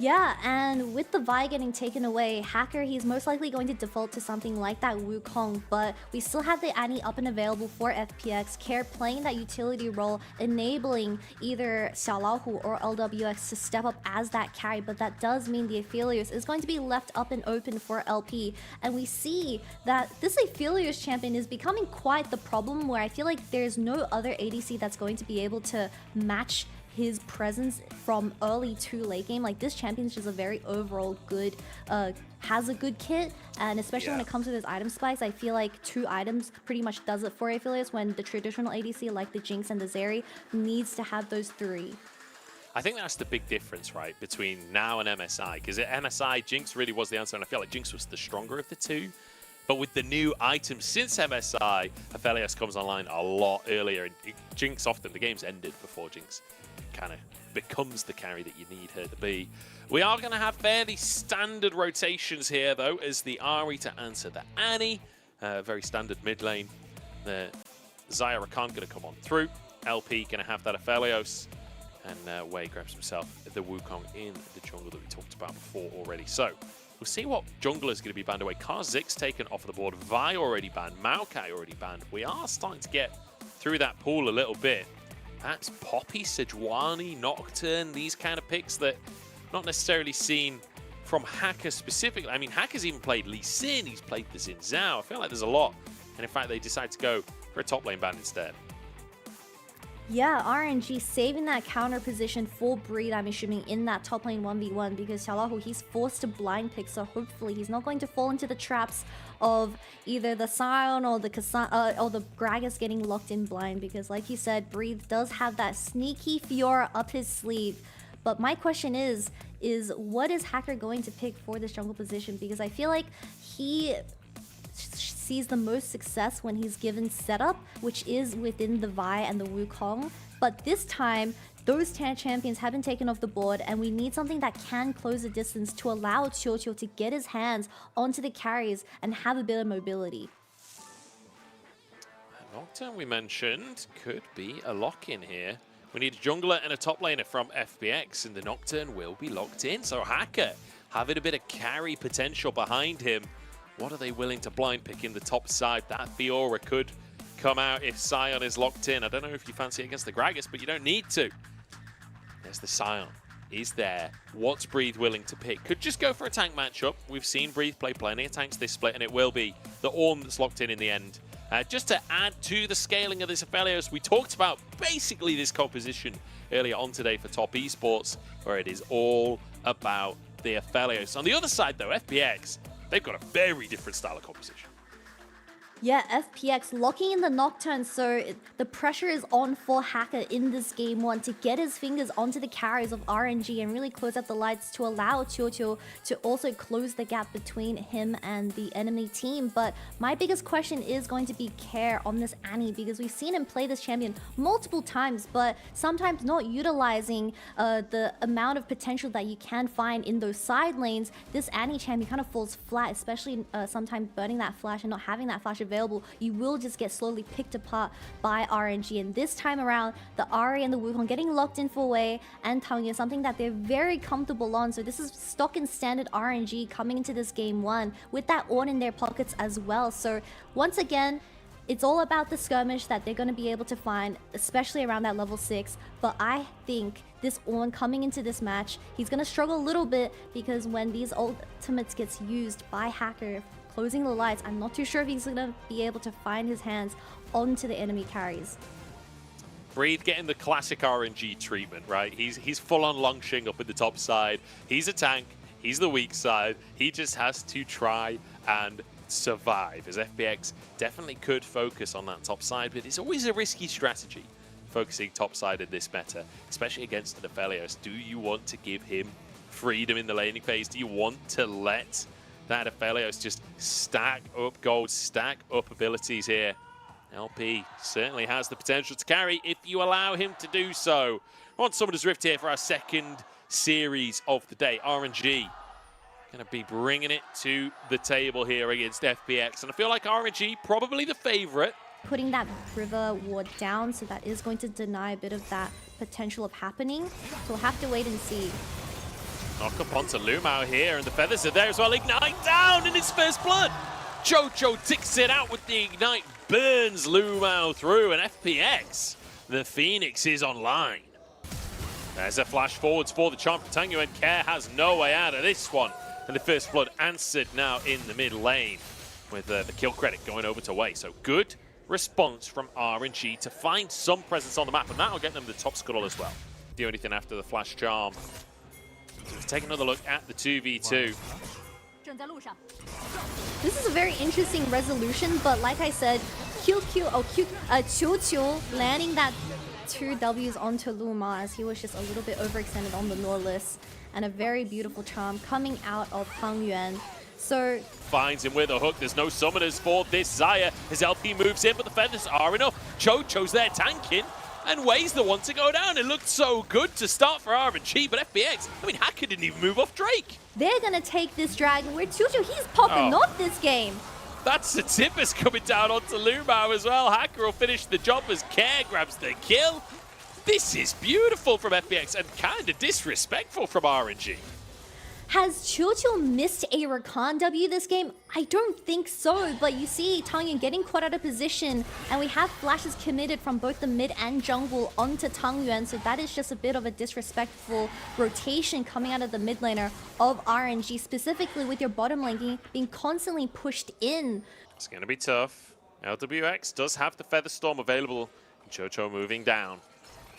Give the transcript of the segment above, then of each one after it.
Yeah, and with the Vi getting taken away, Hacker, he's most likely going to default to something like that Wukong, but we still have the Annie up and available for FPX, Care playing that utility role, enabling either Xiaolaohu or LWX to step up as that carry, but that does mean the Aphelios is going to be left up and open for LP, and we see that this Aphelios champion is becoming quite the problem, where I feel like there's no other ADC that's going to be able to match his presence from early to late game. Like, this champion's just a very overall good, has a good kit, and especially when it comes to his item spikes, I feel like 2 items pretty much does it for Aphelios, when the traditional ADC like the Jinx and the Zeri needs to have those 3. I think that's the big difference, right, between now and MSI, because at MSI, Jinx really was the answer, and I feel like Jinx was the stronger of the 2. But with the new items since MSI, Aphelios comes online a lot earlier, and Jinx often, the game's ended before Jinx kind of becomes the carry that you need her to be. We are going to have fairly standard rotations here, though, as the Ahri to answer the Annie. Very standard mid lane. The Xayah Rakan going to come on through. LP going to have that Aphelios. And Wei grabs himself the Wukong in the jungle that we talked about before already. So we'll see what jungler is going to be banned away. Karzik's taken off the board. Vi already banned. Maokai already banned. We are starting to get through that pool a little bit. That's Poppy, Sejuani, Nocturne, these kind of picks that not necessarily seen from Hacker specifically. I mean, Hacker's even played Lee Sin, he's played the Xin Zhao. I feel like there's a lot. And in fact, they decide to go for a top lane ban instead. Yeah, RNG saving that counter position for Breathe, I'm assuming, in that top lane 1v1, because Xiaolaohu, he's forced to blind pick, so hopefully he's not going to fall into the traps of either the Sion or the Gragas getting locked in blind, because like you said, Breathe does have that sneaky Fiora up his sleeve. But my question is what is Hacker going to pick for this jungle position? Because I feel like he sees the most success when he's given setup, which is within the Vi and the Wukong. But this time, those champions have been taken off the board, and we need something that can close the distance to allow Qiuqiu to get his hands onto the carries and have a bit of mobility. Nocturne, we mentioned, could be a lock-in here. We need a jungler and a top laner from FPX, and the Nocturne will be locked in. So Hacker having a bit of carry potential behind him. What are they willing to blind pick in the top side? That Fiora could come out if Sion is locked in. I don't know if you fancy it against the Gragas, but you don't need to. There's the Sion. Is there? What's Breathe willing to pick? Could just go for a tank matchup. We've seen Breathe play plenty of tanks this split, and it will be the Ornn that's locked in the end. Just to add to the scaling of this Aphelios, we talked about basically this composition earlier on today for Top Esports, where it is all about the Aphelios. On the other side, though, FPX, they've got a very different style of composition. Yeah, FPX locking in the Nocturne, so the pressure is on for Hacker in this game 1 to get his fingers onto the carries of RNG and really close up the lights to allow Qiuqiu to also close the gap between him and the enemy team. But my biggest question is going to be Care on this Annie, because we've seen him play this champion multiple times, but sometimes not utilizing the amount of potential that you can find in those side lanes. This Annie champion kind of falls flat, especially sometimes burning that flash and not having that flash available. You will just get slowly picked apart by RNG, and this time around the Ahri and the Wukong getting locked in for Wei and Tang is something that they're very comfortable on. So this is stock and standard RNG coming into this game 1 with that Ornn in their pockets as well. So once again, it's all about the skirmish that they're going to be able to find, especially around that level 6. But I think this Ornn coming into this match, he's going to struggle a little bit, because when these ultimates gets used by Hacker, closing the lights, I'm not too sure if he's going to be able to find his hands onto the enemy carries. Breathe getting the classic RNG treatment, right? He's full on Longshing up at the top side. He's a tank. He's the weak side. He just has to try and survive, as FPX definitely could focus on that top side, but it's always a risky strategy focusing top side in this meta, especially against the Aphelios. Do you want to give him freedom in the laning phase? Do you want to let that Aphelios just stack up gold, stack up abilities here? LP certainly has the potential to carry if you allow him to do so. We're on Summoner's Rift here for our second series of the day. RNG going to be bringing it to the table here against FPX. And I feel like RNG probably the favorite. Putting that river ward down, so that is going to deny a bit of that potential of happening. So we'll have to wait and see. Knock up onto Lumao here, and the feathers are there as well. Ignite down in his first blood. Jojo ticks it out with the Ignite, burns Lumao through, and FPX, the Phoenix is online. There's a flash forwards for the Charm from Tango, and Care has no way out of this one. And the first blood answered now in the mid lane, with the kill credit going over to Wei. So good response from RNG to find some presence on the map, and that'll get them the top scuttle as well. Do anything after the flash charm. Let's take another look at the 2v2. This is a very interesting resolution, but like I said, Qiu landing that 2 Ws onto Luma as he was just a little bit overextended on the Norlis, and a very beautiful charm coming out of Hang Yuan. So finds him with a hook. There's no summoners for this Xayah. His LP moves in, but the feathers are enough. Jojo's there tanking, and Wei's the one to go down. It looked so good to start for RNG, but FPX, I mean, Hacker didn't even move off Drake. They're gonna take this dragon where Chuchu, he's popping off this game. That's the Tippers coming down onto Lumao as well. Hacker will finish the job as Care grabs the kill. This is beautiful from FPX and kind of disrespectful from RNG. Has Chuchu missed a Rakan W this game? I don't think so, but you see Tangyun getting caught out of position, and we have flashes committed from both the mid and jungle onto Tangyuan, so that is just a bit of a disrespectful rotation coming out of the mid laner of RNG, specifically with your bottom lane being constantly pushed in. It's going to be tough. LWX does have the Feather Storm available. Jojo moving down.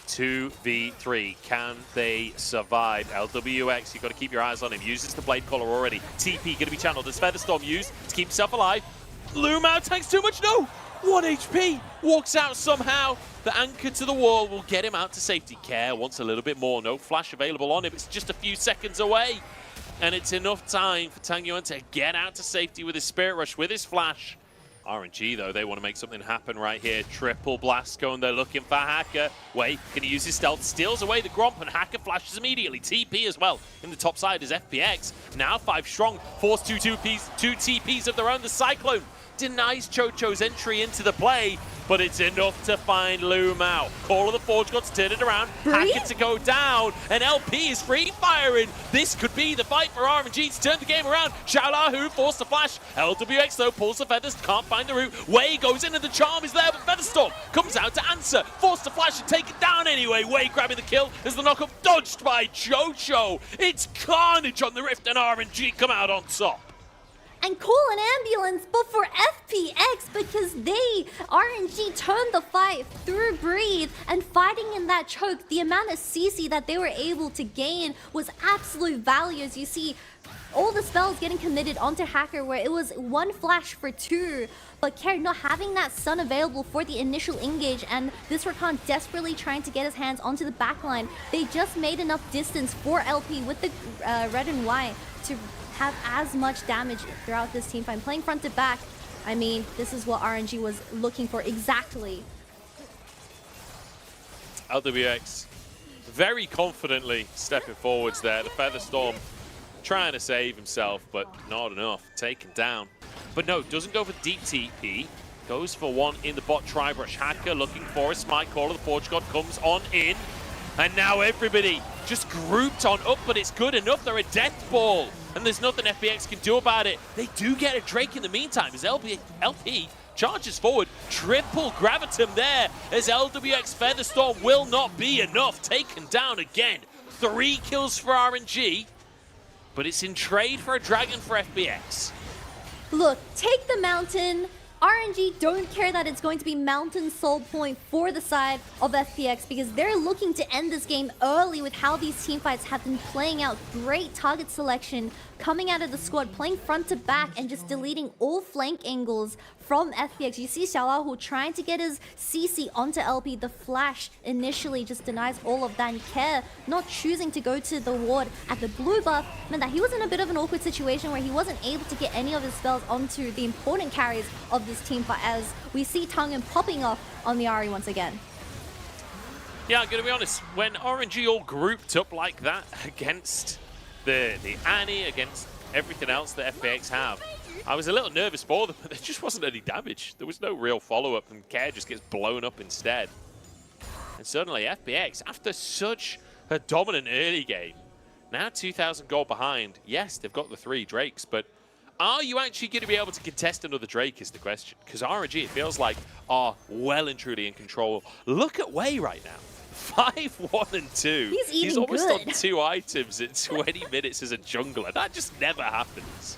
2v3. Can they survive? LWX, you've got to keep your eyes on him. Uses the Blade Caller already. TP going to be channeled. Does Featherstorm use to keep himself alive? Lumao tanks too much. No! 1 HP. Walks out somehow. The anchor to the wall will get him out to safety. Care wants a little bit more. No flash available on him. It's just a few seconds away. And it's enough time for Tangyuan to get out to safety with his Spirit Rush, with his flash. RNG, though, they want to make something happen right here. Triple blast going, they're looking for Hacker. Wei can use his stealth, steals away the Gromp, and Hacker flashes immediately. TP as well. In the top side is FPX. Now 5 strong, force 2 TPs of their own. The Cyclone denies Chocho's entry into the play, but it's enough to find Lumao. Call of the Forge Gods turn it around. Hacker to go down, and LP is free firing. This could be the fight for RNG to turn the game around. Xiaolahu forced the flash. LWX though pulls the feathers, can't find the route. Wei goes in and the charm is there, but Featherstorm comes out to answer. Forced to flash and take it down anyway. Wei grabbing the kill as the knockup dodged by Jojo. It's carnage on the Rift, and RNG come out on top. And call an ambulance, but for FPX, because RNG turned the fight through Breathe, and fighting in that choke, the amount of CC that they were able to gain was absolute value. As you see, all the spells getting committed onto Hacker, where it was 1 flash for 2, but Kerry not having that stun available for the initial engage, and this Rakan desperately trying to get his hands onto the backline. They just made enough distance for LP with the red and white to have as much damage throughout this team fight. Playing front to back, I mean, this is what RNG was looking for exactly. LWX very confidently stepping forwards there. The Featherstorm trying to save himself, but not enough. Taken down. But no, doesn't go for deep TP. Goes for one in the bot tri-brush. Hacker looking for a smite. Call of the Forge God comes on in. And now everybody just grouped on up, but it's good enough. They're a death ball, and there's nothing FPX can do about it. They do get a Drake in the meantime as LP charges forward. Triple Gravitum there as LWX Featherstorm will not be enough. Taken down again. 3 kills for RNG, but it's in trade for a dragon for FPX. Look, take the mountain. RNG don't care that it's going to be Mountain Soul Point for the side of FPX, because they're looking to end this game early with how these teamfights have been playing out. Great target selection coming out of the squad, playing front to back and just deleting all flank angles from FPX. You see Xiaolahu trying to get his CC onto LP. The flash initially just denies all of that, and Care not choosing to go to the ward at the blue buff meant that he was in a bit of an awkward situation where he wasn't able to get any of his spells onto the important carries of this team fight, as we see Tangyun popping off on the Ahri once again. Yeah, I'm going to be honest, when RNG all grouped up like that against the Annie, against everything else that FPX have, I was a little nervous for them, but there just wasn't any damage. There was no real follow-up, and Care just gets blown up instead. And suddenly FPX, after such a dominant early game, Now 2,000 gold behind. Yes, they've got the 3 Drakes, but are you actually going to be able to contest another Drake is the question. Because RNG, it feels like, are well and truly in control. Look at Wei right now. 5-1 and 2. He's almost good. on 2 items in 20 minutes as a jungler. That just never happens.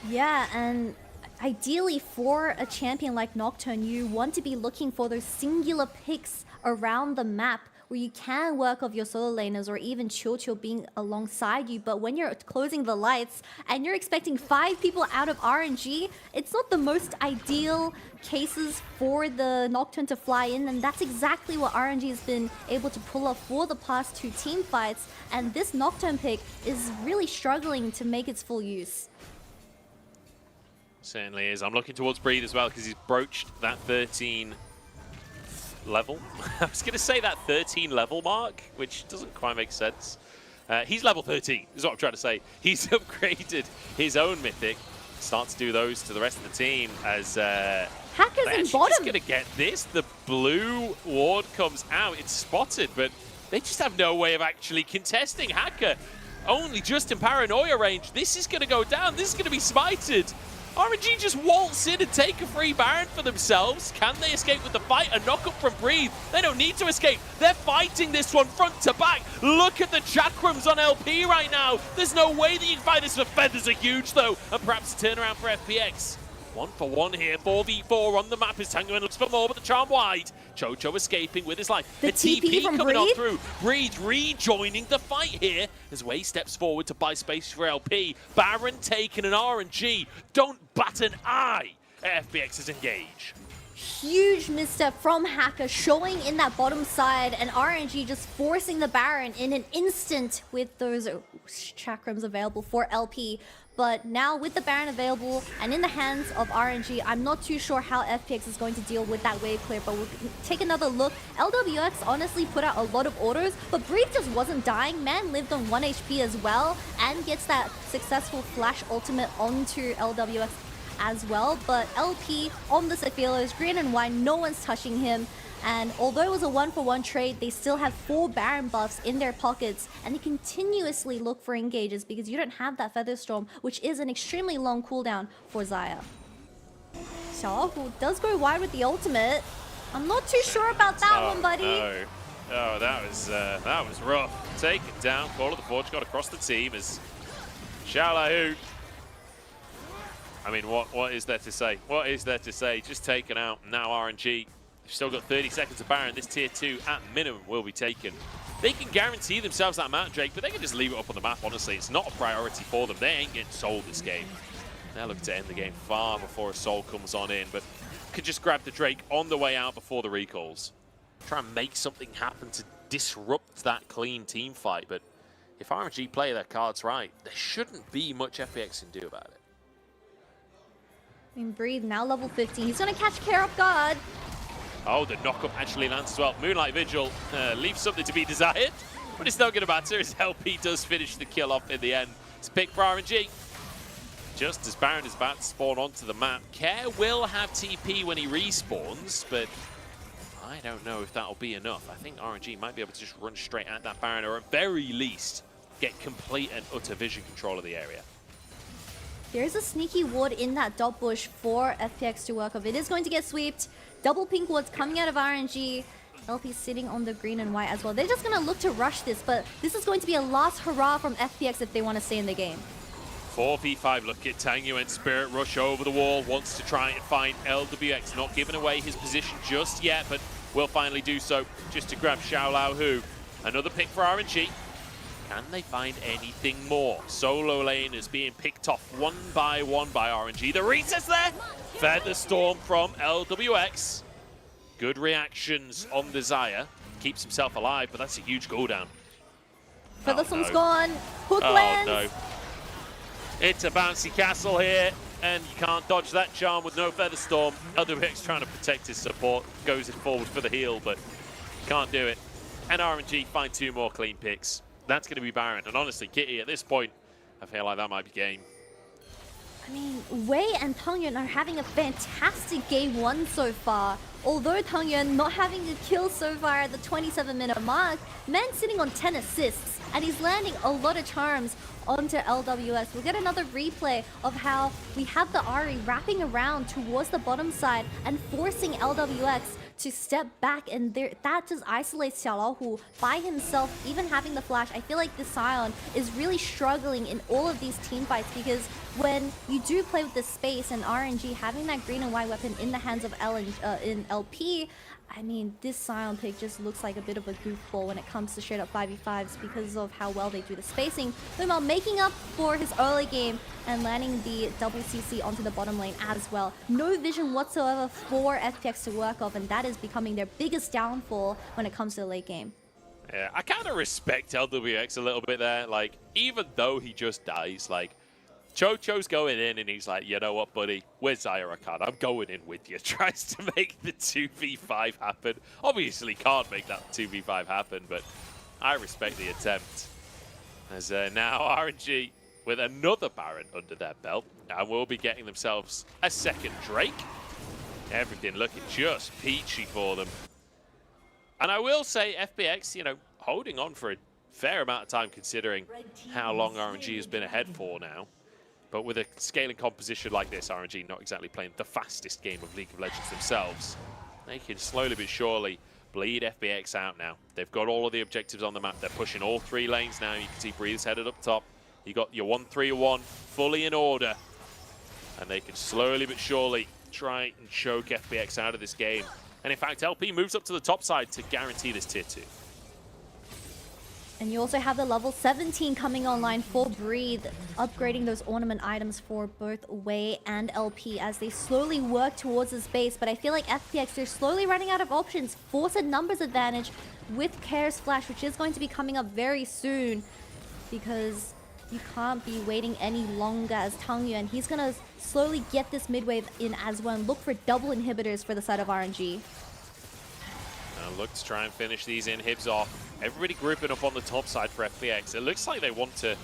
Yeah, and ideally for a champion like Nocturne, you want to be looking for those singular picks around the map where you can work off your solo laners or even Chill being alongside you. But when you're closing the lights and you're expecting 5 people out of RNG, it's not the most ideal cases for the Nocturne to fly in, and that's exactly what RNG has been able to pull off for the past 2 team fights, and this Nocturne pick is really struggling to make its full use. Certainly is. I'm looking towards Breathe as well because he's broached that 13 level. I was going to say that 13 level mark, which doesn't quite make sense. He's level 13, is what I'm trying to say. He's upgraded his own mythic. Start to do those to the rest of the team as Hacker's in bottom. just going to get this. The blue ward comes out. It's spotted, but they just have no way of actually contesting. Hacker only just in paranoia range. This is going to go down. This is going to be smited. RNG just waltz in and take a free Baron for themselves. Can they escape with the fight? A knock up from Breathe. They don't need to escape. They're fighting this one front to back. Look at the chakrams on LP right now. There's no way that you can fight this. The feathers are huge though. And perhaps a turnaround for FPX. 1-for-1 here, 4v4 on the map as Tanguyen looks for more, but the charm wide. Chocho escaping with his life. The TP from coming on Breathe? through. Breathe rejoining the fight here as Wei steps forward to buy space for LP. Baron taken an RNG. Don't bat an eye at FPX's engage. Huge misstep from Hacker, showing in that bottom side, and RNG just forcing the Baron in an instant with those chakrams available for LP. But now with the Baron available and in the hands of RNG, I'm not too sure how FPX is going to deal with that wave clear, but we'll take another look. LWX honestly put out a lot of orders, but Breathe just wasn't dying. Man lived on 1 HP as well and gets that successful flash ultimate onto LWX as well. But LP on the Sephiroth's green and white, no one's touching him. And although it was a 1-for-1 trade, they still have 4 Baron buffs in their pockets, and they continuously look for engages because you don't have that Feather Storm, which is an extremely long cooldown for Xayah. Xiao does go wide with the ultimate. I'm not too sure about that one, buddy. No. Oh, that was rough. Taken down. Call of the Forge got across the team as Xiaolahu. I mean, what is there to say? What is there to say? Just taken out. Now RNG. They've still got 30 seconds of Baron. This tier 2 at minimum will be taken. They can guarantee themselves that amount, Drake, but they can just leave it up on the map, honestly. It's not a priority for them. They ain't getting sold this game. They're looking to end the game far before a soul comes on in, but could just grab the Drake on the way out before the recalls. Try and make something happen to disrupt that clean team fight, but if RNG play their cards right, there shouldn't be much FPX can do about it. I mean, Breathe now level 15. He's going to catch Care off guard. Oh, the knock-up actually lands as well. Moonlight Vigil leaves something to be desired, but it's not going to matter as LP does finish the kill off in the end. It's pick for RNG. Just as Baron is about to spawn onto the map, Care will have TP when he respawns, but I don't know if that'll be enough. I think RNG might be able to just run straight at that Baron, or at very least, get complete and utter vision control of the area. There's a sneaky ward in that dot bush for FPX to work off. It is going to get sweeped. Double pink wards coming out of RNG. LP sitting on the green and white as well. They're just going to look to rush this, but this is going to be a last hurrah from FPX if they want to stay in the game. 4v5, look at Tanguyen. Spirit Rush over the wall, wants to try and find LWX. Not giving away his position just yet, but will finally do so just to grab Xiaolahu. Another pick for RNG. Can they find anything more? Solo lane is being picked off one by RNG. The recess there! Feather Storm from LWX. Good reactions on the Xayah. Keeps himself alive, but that's a huge cooldown. Feather Storm's gone. Hook lands. No. It's a bouncy castle here, and you can't dodge that charm with no Feather Storm. LWX trying to protect his support. Goes it forward for the heal, but can't do it. And RNG find 2 more clean picks. That's going to be Baron. And honestly, Kitty, at this point, I feel like that might be game. I mean, Wei and Tanguyen are having a fantastic game 1 so far. Although Tanguyen not having a kill so far at the 27-minute mark, man sitting on 10 assists and he's landing a lot of charms onto LWS. We'll get another replay of how we have the Ahri wrapping around towards the bottom side and forcing LWX to step back, and that just isolates Xiaolaohu by himself, even having the flash. I feel like the Scion is really struggling in all of these team fights, because when you do play with the space and RNG, having that green and white weapon in the hands of in LP, I mean, this Scion pick just looks like a bit of a goofball when it comes to straight up 5v5s because of how well they do the spacing. Meanwhile, making up for his early game and landing the double CC onto the bottom lane as well. No vision whatsoever for FPX to work off, and that is becoming their biggest downfall when it comes to the late game. Yeah, I kind of respect LWX a little bit there. Like, even though he just dies, like, Chocho's going in and he's like, you know what, buddy? Where's Zyrakan? I'm going in with you. Tries to make the 2v5 happen. Obviously can't make that 2v5 happen, but I respect the attempt. As now RNG with another Baron under their belt, and will be getting themselves a second Drake. Everything looking just peachy for them. And I will say FPX, you know, holding on for a fair amount of time considering how long RNG has been ahead for now. But with a scaling composition like this, RNG not exactly playing the fastest game of League of Legends themselves. They can slowly but surely bleed FPX out now. They've got all of the objectives on the map. They're pushing all 3 lanes now. You can see Breeze headed up top. You got your 1-3-1 fully in order. And they can slowly but surely try and choke FPX out of this game. And in fact, LP moves up to the top side to guarantee this tier 2. And you also have the level 17 coming online for Breathe, upgrading those ornament items for both Wei and LP as they slowly work towards this base. But I feel like FPX, they're slowly running out of options. Force a numbers advantage with Kair's Flash, which is going to be coming up very soon, because you can't be waiting any longer as Tangyuan. He's going to slowly get this mid-wave in as well and look for double inhibitors for the side of RNG. Now look to try and finish these inhibs off. Everybody grouping up on the top side for FPX. It looks like they want to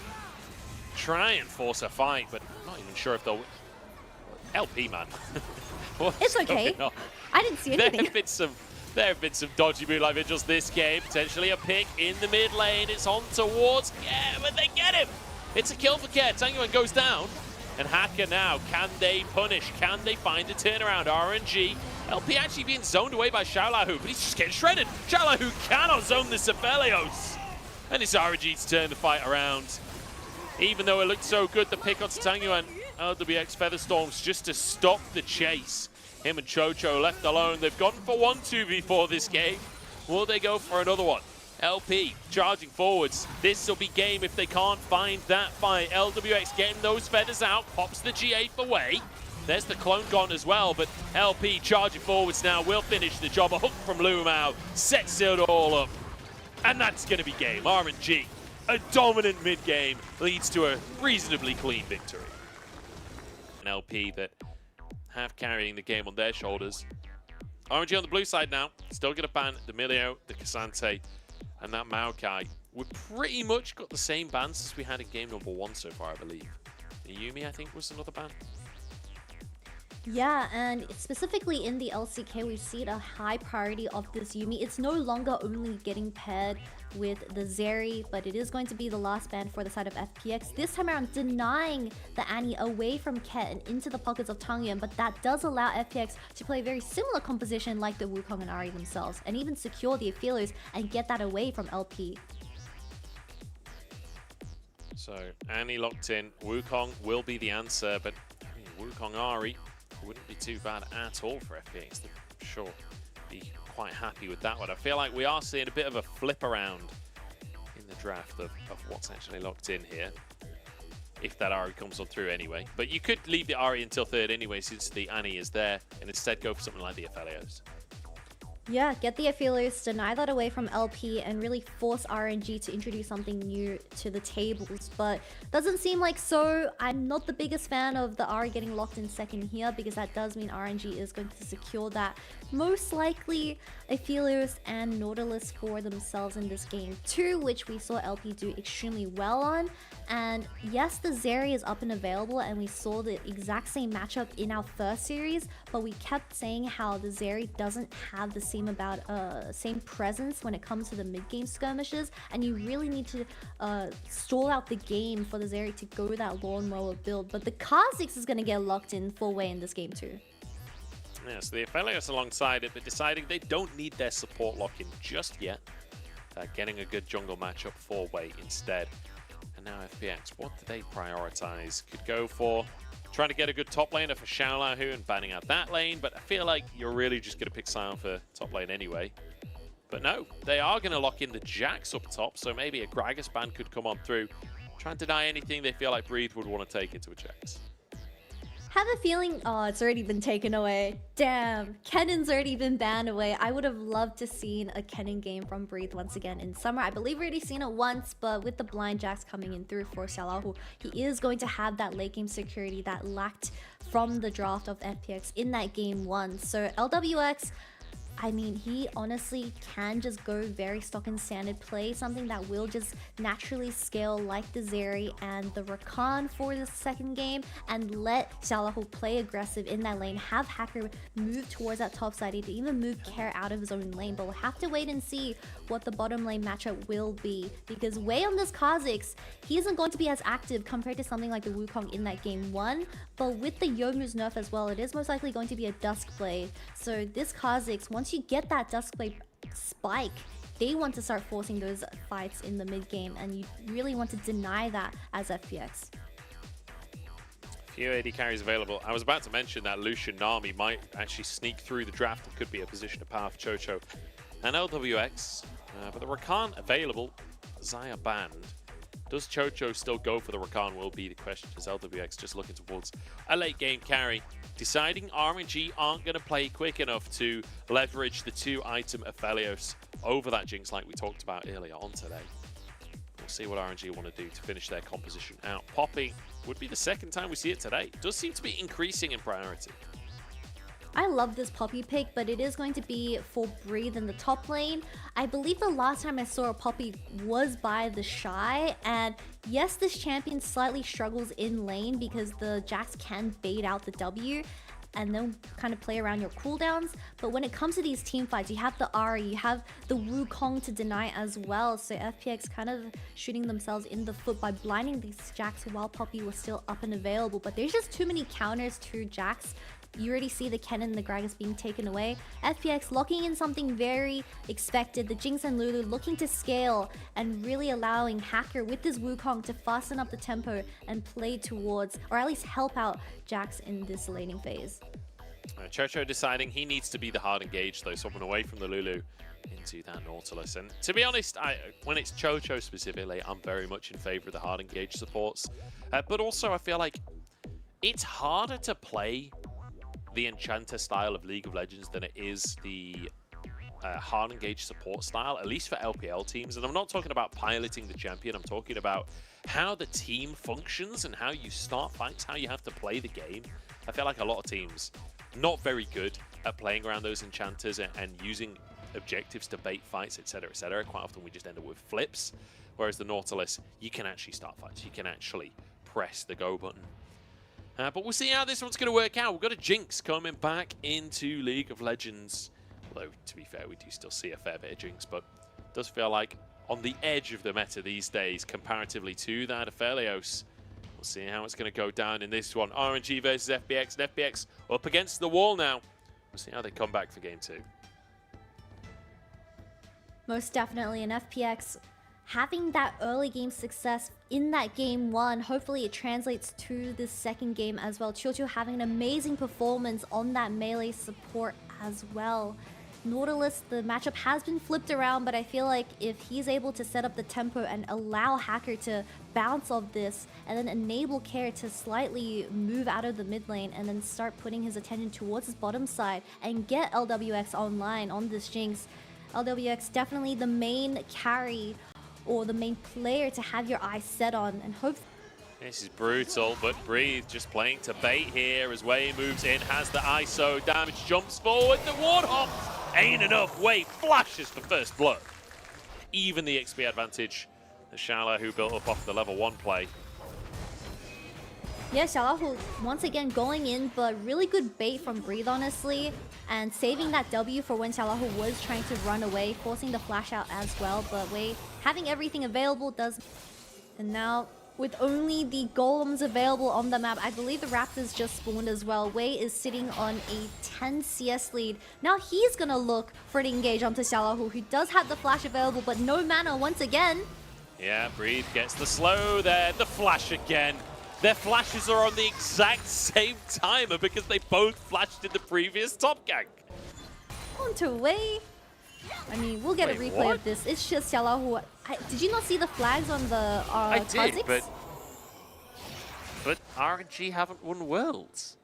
try and force a fight, but I'm not even sure if they'll... LP, man. It's okay. I didn't see anything. There have been some dodgy moonlight vigils this game. Potentially a pick in the mid lane. It's on towards... Yeah, but they get him. It's a kill for Kair. Tangyuan goes down. And Hacker now, can they punish? Can they find a turnaround? RNG, LP actually being zoned away by Xiaolaohu, but he's just getting shredded. Xiaolaohu cannot zone this Aphelios. And it's RNG to turn the fight around. Even though it looked so good, the pick onto Tangyuan, LWX Featherstorms just to stop the chase. Him and Chocho left alone. They've gone for 1 2v4 this game. Will they go for another one? LP charging forwards. This will be game if they can't find that fight. LWX getting those feathers out. Pops the G8 for Wei. There's the clone gone as well, but LP charging forwards now will finish the job. A hook from Lumao sets it all up. And that's going to be game. RNG, a dominant mid-game, leads to a reasonably clean victory. An LP that have carrying the game on their shoulders. RNG on the blue side now. Still going to ban the Milio, the Cassante, and that Maokai. We've pretty much got the same bans as we had in game number 1 so far, I believe. The Yumi, I think, was another ban. Yeah, and specifically in the LCK, we've seen a high priority of this Yumi. It's no longer only getting paired with the Zeri, but it is going to be the last ban for the side of FPX. This time around, denying the Annie away from Ket and into the pockets of Tangyuan, but that does allow FPX to play a very similar composition like the Wukong and Ahri themselves, and even secure the Aphelios and get that away from LP. So, Annie locked in. Wukong will be the answer, but Wukong Ahri wouldn't be too bad at all for FPX. I'm sure be quite happy with that one. I feel like we are seeing a bit of a flip around in the draft of what's actually locked in here. If that Ahri comes on through anyway. But you could leave the Ahri until 3rd anyway, since the Annie is there, and instead go for something like the Aphelios. Yeah, get the Aphelios, deny that away from LP, and really force RNG to introduce something new to the tables. But doesn't seem like so. I'm not the biggest fan of the Ahri getting locked in 2nd here, because that does mean RNG is going to secure that most likely Aphelios and Nautilus for themselves in this game too, which we saw LP do extremely well on. And yes, the Zeri is up and available, and we saw the exact same matchup in our first series, but we kept saying how the Zeri doesn't have the same presence when it comes to the mid-game skirmishes, and you really need to stall out the game for the Zeri to go that lawnmower build. But the Kha'Zix is going to get locked in full way in this game too. Yeah, so the Aphelios alongside it, but deciding they don't need their support lock-in just yet. Getting a good jungle matchup 4-way instead. And now FPX, what do they prioritize? Could go for trying to get a good top laner for Xiaolahu and banning out that lane, but I feel like you're really just going to pick Sion for top lane anyway. But no, they are going to lock in the Jax up top, so maybe a Gragas ban could come on through. Try and deny anything they feel like Breathe would want to take into a Jax. Have a feeling, oh, it's already been taken away. Damn, Kennen's already been banned away. I would have loved to seen a Kennen game from Breathe once again in summer. I believe we already seen it once, but with the blind Jax coming in through for Xiaolahu, he is going to have that late game security that lacked from the draft of FPX in that game one. So LWX, I mean, he honestly can just go very stock and standard play, something that will just naturally scale like the Zeri and the Rakan for the second game, and let Xiaolahu play aggressive in that lane, have Hacker move towards that top side, to even move Care out of his own lane. But we'll have to wait and see what the bottom lane matchup will be, because Wei on this Kha'Zix, he isn't going to be as active compared to something like the Wukong in that game one, but with the Youmuu's nerf as well, it is most likely going to be a Duskblade. So this Kha'Zix, once you get that Duskblade spike, they want to start forcing those fights in the mid game, and you really want to deny that as FPX. Few AD carries available. I was about to mention that Lucian Nami might actually sneak through the draft and could be a position of power for Chocho and LWX, but the Rakan available, Xayah banned. Does Chocho still go for the Rakan will be the question, as LWX just looking towards a late game carry. Deciding RNG aren't going to play quick enough to leverage the 2-item Aphelios over that Jinx like we talked about earlier on today. We'll see what RNG want to do to finish their composition out. Poppy would be the second time we see it today. Does seem to be increasing in priority. I love this Poppy pick, but it is going to be for Breathe in the top lane. I believe the last time I saw a Poppy was by the Shy, and yes, this champion slightly struggles in lane because the Jax can bait out the W and then kind of play around your cooldowns. But when it comes to these team fights, you have the Ahri, you have the Wukong to deny as well. So FPX kind of shooting themselves in the foot by blinding these Jax while Poppy was still up and available. But there's just too many counters to Jax. You already see the Kennen and the Gragas being taken away. FPX locking in something very expected. The Jinx and Lulu looking to scale and really allowing Hacker with this Wukong to fasten up the tempo and play towards, or at least help out Jax in this laning phase. Chocho deciding he needs to be the hard engage though, swapping away from the Lulu into that Nautilus. And to be honest, when it's Chocho specifically, I'm very much in favor of the hard engage supports. But also I feel like it's harder to play the Enchanter style of League of Legends than it is the hard engage support style, at least for LPL teams. And I'm not talking about piloting the champion, I'm talking about how the team functions and how you start fights, how you have to play the game. I feel like a lot of teams not very good at playing around those enchanters and using objectives to bait fights, etc, etc. Quite often we just end up with flips, whereas the Nautilus, you can actually start fights, you can actually press the go button. But we'll see how this one's going to work out. We've got a Jinx coming back into League of Legends. Although, to be fair, we do still see a fair bit of Jinx, but it does feel like on the edge of the meta these days, comparatively to that Aphelios. We'll see how it's going to go down in this one. RNG versus FPX, and FPX up against the wall now. We'll see how they come back for game 2. Most definitely, an FPX having that early game success in that game one, hopefully it translates to the second game as well. Chocho having an amazing performance on that melee support as well. Nautilus, the matchup has been flipped around, but I feel like if he's able to set up the tempo and allow Hacker to bounce off this and then enable Care to slightly move out of the mid lane and then start putting his attention towards his bottom side and get LWX online on this Jinx, LWX definitely the main carry or the main player to have your eyes set on, and hope This is brutal, but Breathe just playing to bait here as Wei moves in, has the ISO damage, jumps forward, the Warthog ain't enough. Wei flashes for first blood. Even the XP advantage, the Shala who built up off the level 1 play. Yeah, Xiaolahu once again going in, but really good bait from Breathe, honestly. And saving that W for when Xiaolahu was trying to run away, forcing the flash out as well. But Wei having everything available does... And now, with only the golems available on the map, I believe the Raptors just spawned as well. Wei is sitting on a 10 CS lead. Now he's gonna look for the engage onto Xiaolahu, who does have the flash available, but no mana once again. Yeah, Breathe gets the slow there, the flash again. Their flashes are on the exact same timer because they both flashed in the previous top gank. Onto Wei. I mean, we'll get a replay of this. It's just Xiaolahu. Did you not see the flags on the I did, Kha'Zix? but RNG haven't won Worlds.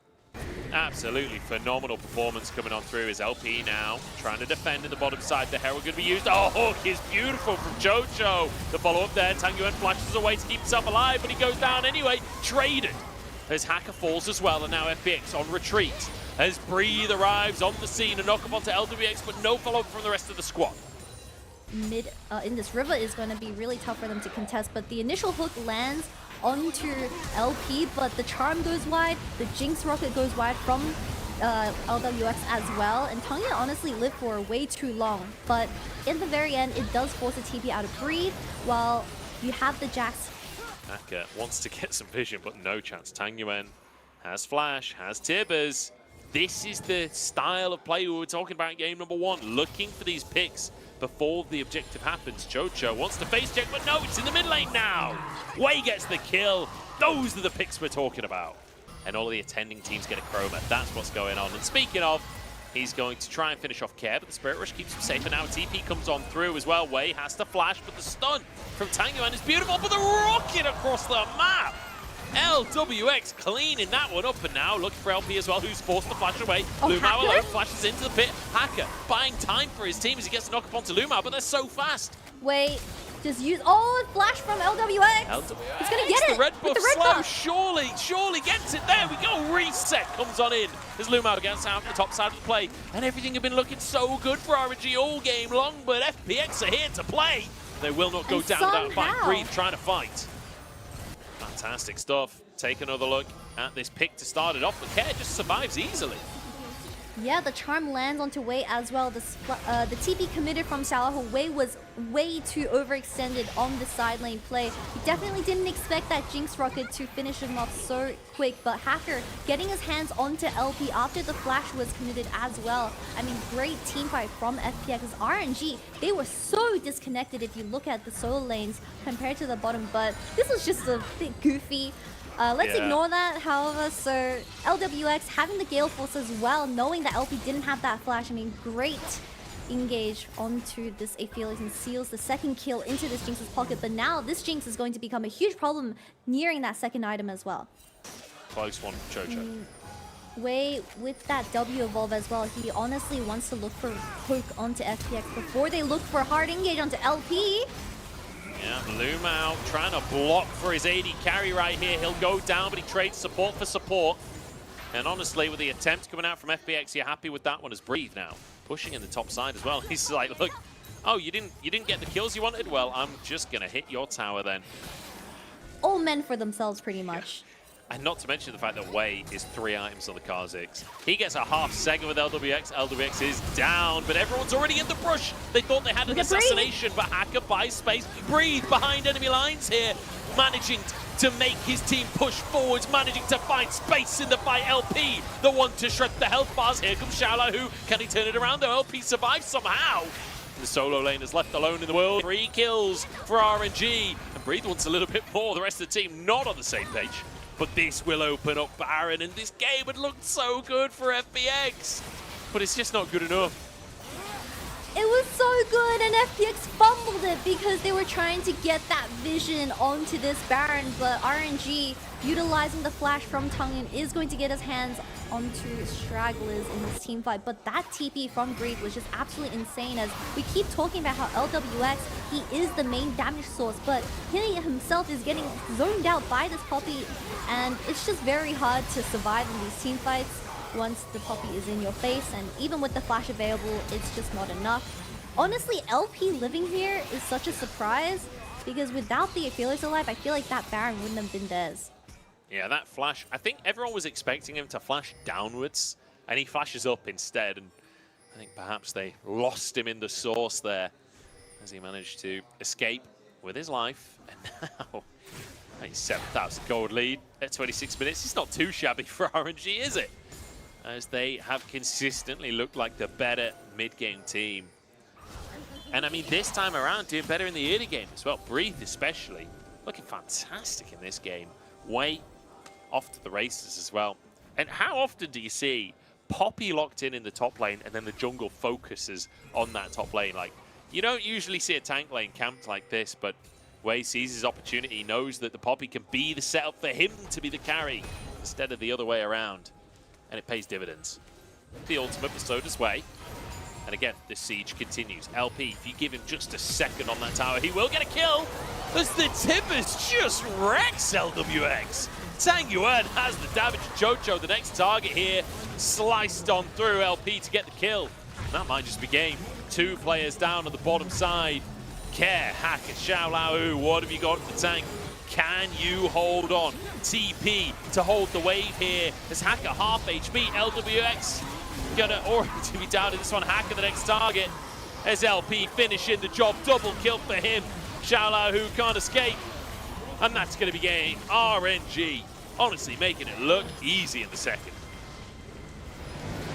Absolutely phenomenal performance coming on through his LP now. Trying to defend in the bottom side. The Herald going to be used. Oh, hook is beautiful from Jojo. The follow-up there. Tang Yuan flashes away to keep himself alive, but he goes down anyway. Traded as Hacker falls as well, and now FPX on retreat. As Breathe arrives on the scene, a knock-up onto LWX, but no follow-up from the rest of the squad. Mid in this river is going to be really tough for them to contest, but the initial hook lands onto LP, but the charm goes wide, the Jinx rocket goes wide from LWX as well, and Tang Yuan honestly lived for way too long, but in the very end it does force a TP out of Breathe, while you have the Jax. Hacker wants to get some vision, but no chance. Tang Yuan has flash, has Tibbers. This is the style of play we were talking about in game number 1, looking for these picks before the objective happens. Jojo wants to face check, but no, it's in the mid lane now. Wei gets the kill. Those are the picks we're talking about. And all of the attending teams get a chroma. That's what's going on. And speaking of, he's going to try and finish off Care, but the Spirit Rush keeps him safe. And now TP comes on through as well. Wei has to flash, but the stun from Tang Yuan is beautiful. But the rocket across the map. LWX cleaning that one up, and now looking for LP as well, who's forced to flash away. Oh, Lumao Hacker? alone flashes into the pit. Hacker buying time for his team as he gets to knock up onto Lumao, but they're so fast. Wei just use flash from LWX. He's gonna get it. The red with buff the red slow, buff. surely gets it. There we go. Reset comes on in as Lumao gets out on the top side of the play, and everything had been looking so good for RNG all game long, but FPX are here to play. They will not go down without fight. Breathe trying to fight. Fantastic stuff. Take another look at this pick to start it off, but Care just survives easily. Yeah, the charm lands onto Wei as well. The TP committed from Xiaolahu. Wei was way too overextended on the side lane play. He definitely didn't expect that Jinx rocket to finish him off so quick, but Hacker getting his hands onto LP after the flash was committed as well. I mean, great team fight from FPX. RNG, they were so disconnected if you look at the solo lanes compared to the bottom, but this was just a bit goofy. Let's ignore that, however, so LWX having the Gale Force as well, knowing that LP didn't have that flash. I mean, great engage onto this Aphelios and seals the second kill into this Jinx's pocket, but now this Jinx is going to become a huge problem nearing that second item as well. Close one from Jojo. Wei, with that W evolve as well, he honestly wants to look for hook onto FPX before they look for hard engage onto LP. Yeah, Lumao trying to block for his AD carry right here. He'll go down, but he trades support for support. And honestly, with the attempt coming out from FPX, you're happy with that one as Breathe now. Pushing in the top side as well. He's like, look, oh, you didn't get the kills you wanted? Well, I'm just going to hit your tower then. All men for themselves, pretty much. And not to mention the fact that Wei is 3 items on the Kha'Zix. He gets a half second with LWX. LWX is down, but everyone's already in the brush. They thought they had an assassination, but Hacker buys space. Breathe behind enemy lines here, managing to make his team push forwards, managing to find space in the fight. LP, the one to shred the health bars. Here comes Xiaolahu. Can he turn it around though? LP survives somehow. The solo lane is left alone in the world. 3 kills for RNG. And Breathe wants a little bit more. The rest of the team not on the same page. But this will open up Baron, and this game had looked so good for FPX. But it's just not good enough. It was so good, and FPX fumbled it because they were trying to get that vision onto this Baron, but RNG, utilizing the flash from Tungin, is going to get his hands onto stragglers in this team fight. But that TP from Breathe was just absolutely insane, as we keep talking about how LWX, he is the main damage source, but he himself is getting zoned out by this Poppy, and it's just very hard to survive in these team fights once the Poppy is in your face, and even with the flash available, it's just not enough. Honestly, LP living here is such a surprise, because without the Fearless alive, I feel like that Baron wouldn't have been theirs. Yeah, that flash, I think everyone was expecting him to flash downwards, and he flashes up instead, and I think perhaps they lost him in the source there, as he managed to escape with his life, and now a 7,000 gold lead at 26 minutes. It's not too shabby for RNG, is it? As they have consistently looked like the better mid-game team. And I mean, this time around, doing better in the early game as well. Breathe especially, looking fantastic in this game. Way off to the races as well. And how often do you see Poppy locked in the top lane and then the jungle focuses on that top lane? Like, you don't usually see a tank lane camped like this, but Wei sees his opportunity. He knows that the Poppy can be the setup for him to be the carry instead of the other way around. And it pays dividends. The ultimate bestowed his way. And again, the siege continues. LP, if you give him just a second on that tower, he will get a kill. As the Timbers just wrecks LWX. Tang Yuan has the damage. Jojo, the next target here, sliced on through LP to get the kill. And that might just be game. 2 players down on the bottom side. Care, Hacker, Xiao Lao, what have you got for the tank? Can you hold on? TP to hold the wave here as Hacker half HP. LWX gonna already be down in this one. Hacker the next target as LP finishing the job. Double kill for him. Xiao who can't escape. And that's gonna be game. RNG honestly making it look easy in the second.